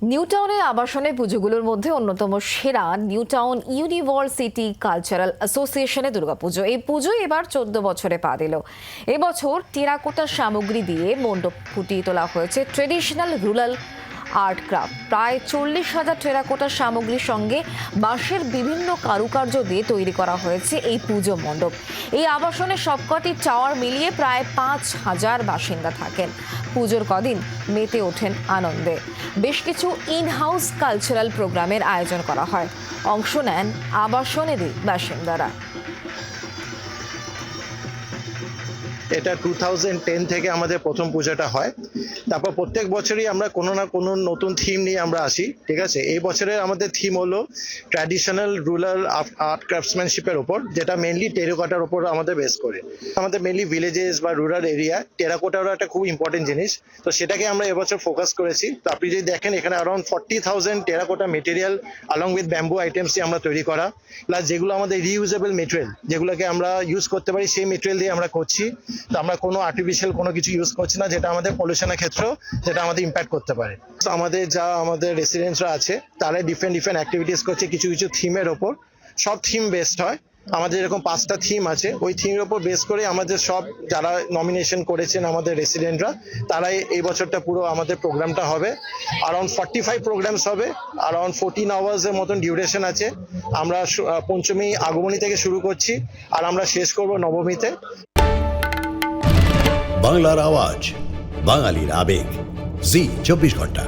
New টাউনের আবাসনের পুজোগুলোর মধ্যে অন্যতম সেরা নিউ টাউন ইউনিভার্সিটি কালচারাল অ্যাসোসিয়েশনের দুর্গাপুজো। এই পুজো এবার 14 বছরে পা দিল। এবছর টেরাকোটা সামগ্রী দিয়ে মণ্ডপ ফুটিয়ে তোলা হয়েছে ট্রেডিশনাল রুরাল আর্ট ক্রাফট। প্রায় 40,000 টেরাকোটা সামগ্রীর সঙ্গে বাঁশের বিভিন্ন কারুকার্য দিয়ে তৈরি করা হয়েছে এই পুজো মণ্ডপ। এই আবাসনে সবকটি টাওয়ার মিলিয়ে প্রায় 5,000 বাসিন্দা থাকেন। পুজোর কদিন মেতে ওঠেন আনন্দে। বেশ কিছু ইন হাউস কালচারাল প্রোগ্রামের আয়োজন করা হয়। অংশ নেন আবাসনেরই বাসিন্দারা। এটা 2010 থেকে আমাদের প্রথম পূজাটা হয়। তারপর প্রত্যেক বছরই আমরা কোনো না কোনো নতুন থিম নিয়ে আমরা আসি, ঠিক আছে। এই বছরের আমাদের থিম হলো ট্র্যাডিশনাল রুরাল আর্ট ক্রাফটসম্যানশিপের ওপর, যেটা মেনলি টেরাকোটার ওপর আমাদের বেস করে। আমাদের মেনলি ভিলেজেস বা রুরাল এরিয়া টেরাকোটারও একটা খুব ইম্পর্টেন্ট জিনিস, তো সেটাকে আমরা এবছর ফোকাস করেছি। তো আপনি যদি দেখেন এখানে around 40,000 terracotta material along with bamboo items দিয়ে আমরা তৈরি করা, প্লাস যেগুলো আমাদের রিইউজেবল মেটেরিয়াল, যেগুলোকে আমরা ইউজ করতে পারি সেই মেটেরিয়াল দিয়ে আমরা করছি। তো আমরা কোনো আর্টিফিশিয়াল কোনো কিছু ইউজ করছি না, যেটা আমাদের পলিউশনের ক্ষেত্রেও যেটা আমাদের ইম্প্যাক্ট করতে পারে। তো আমাদের রেসিডেন্টসরা আছে, তারা ডিফারেন্ট অ্যাক্টিভিটিস করছে কিছু কিছু থিমের ওপর। সব থিম বেসড হয়। আমাদের এরকম 5টা থিম আছে, ওই থিমের ওপর বেস করে আমাদের সব যারা নমিনেশন করেছেন আমাদের রেসিডেন্টরা, তারাই এই বছরটা পুরো আমাদের প্রোগ্রামটা হবে। অ্যারাউন্ড 45 প্রোগ্রামস হবে, অ্যারাউন্ড 14 আওয়ার্সের মতন ডিউরেশন আছে। আমরা পঞ্চমী আগমনী থেকে শুরু করছি আর আমরা শেষ করব নবমীতে। বাংলার আওয়াজ, বাঙালির আবেগ, জি 24 ঘন্টা।